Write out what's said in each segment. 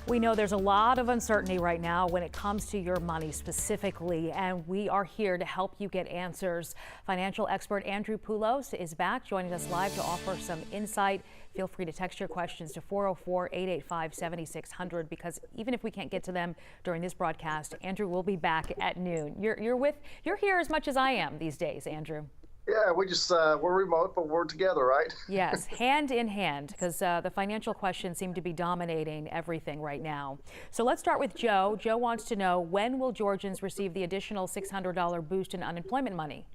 We know there's a lot of uncertainty right now when it comes to your money specifically, and we are here to help you get answers. Financial expert Andrew Poulos is back, joining us live to offer some insight. Feel free to text your questions to 404-885-7600 because even if we can't get to them during this broadcast, Andrew will be back at noon. You're here as much as I am these days, Andrew. Yeah, we're remote, but we're together, right? Yes, hand in hand, because the financial questions seem to be dominating everything right now. So let's start with Joe. Joe wants to know, when will Georgians receive the additional $600 boost in unemployment money?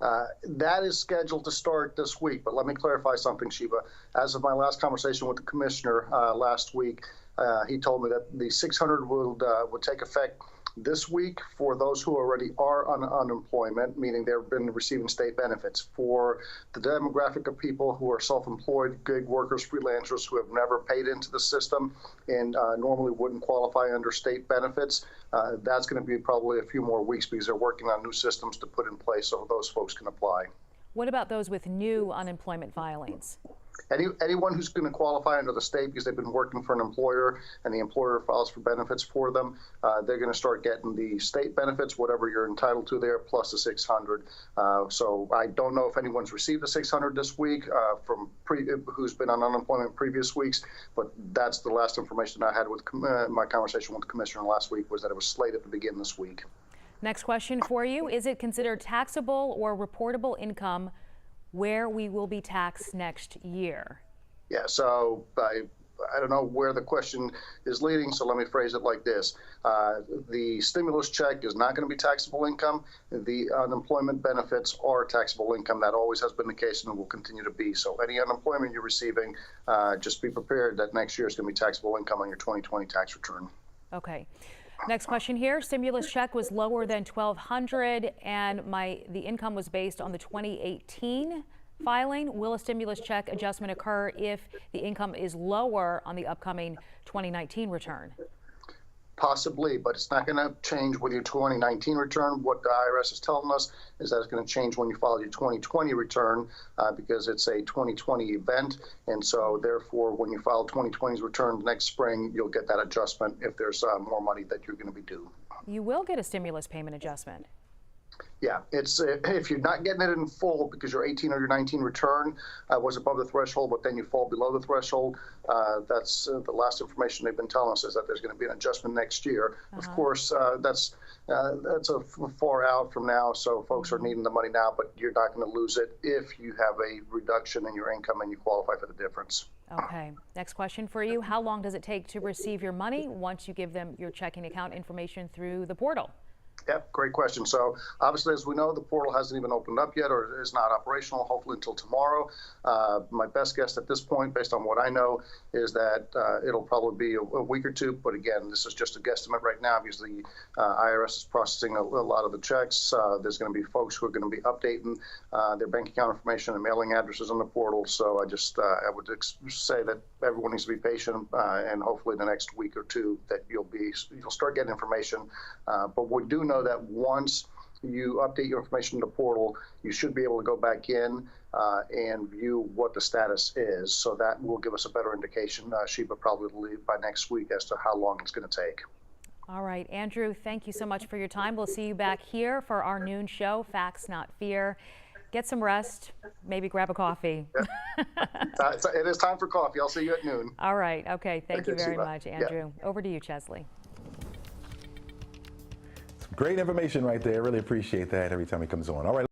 That is scheduled to start this week, but let me clarify something, Sheba. As of my last conversation with the commissioner last week, he told me that the 600 would take effect this week for those who already are on unemployment, meaning they've been receiving state benefits. For the demographic of people who are self-employed, gig workers, freelancers who have never paid into the system and normally wouldn't qualify under state benefits, that's going to be probably a few more weeks because they're working on new systems to put in place so those folks can apply. What about those with new unemployment filings? Anyone who's going to qualify under the state because they've been working for an employer and the employer files for benefits for them, they're going to start getting the state benefits, whatever you're entitled to there, plus the 600. So I don't know if anyone's received the 600 this week who's been on unemployment previous weeks, but that's the last information I had with my conversation with the commissioner last week, was that it was slated to begin this week. Next question for you. Is it considered taxable or reportable income where we will be taxed next year? Yeah, so I don't know where the question is leading, so let me phrase it like this. The stimulus check is not going to be taxable income. The unemployment benefits are taxable income. That always has been the case and will continue to be. So any unemployment you're receiving, just be prepared that next year is going to be taxable income on your 2020 tax return. Okay. Next question here. Stimulus check was lower than $1,200 and the income was based on the 2018 filing. Will a stimulus check adjustment occur if the income is lower on the upcoming 2019 return? Possibly, but it's not going to change with your 2019 return. What the IRS is telling us is that it's going to change when you file your 2020 return because it's a 2020 event. And so therefore, when you file 2020's return next spring, you'll get that adjustment if there's more money that you're going to be due. You will get a stimulus payment adjustment. Yeah, it's if you're not getting it in full because your 18 or your 19 return was above the threshold, but then you fall below the threshold, that's the last information they've been telling us is that there's going to be an adjustment next year. Of course, that's a far out from now, so folks are needing the money now, but you're not going to lose it if you have a reduction in your income and you qualify for the difference. Okay. Next question for you. How long does it take to receive your money once you give them your checking account information through the portal? Yep, great question. So obviously, as we know, the portal hasn't even opened up yet or is not operational, hopefully until tomorrow. My best guess at this point, based on what I know, is that it'll probably be a week or two. But again, this is just a guesstimate right now because the IRS is processing a lot of the checks. There's going to be folks who are going to be updating their bank account information and mailing addresses on the portal. So I would say that everyone needs to be patient and hopefully the next week or two that you'll start getting information. But we do know that once you update your information in the portal, you should be able to go back in and view what the status is. So that will give us a better indication, Sheba, probably by next week as to how long it's going to take. All right, Andrew, thank you so much for your time. We'll see you back here for our noon show, Facts Not Fear. Get some rest, maybe grab a coffee. Yeah. It is time for coffee. I'll see you at noon. All right, okay, thank you very much, Andrew. Yeah. Over to you, Chesley. Great information right there. Really appreciate that every time he comes on. All right.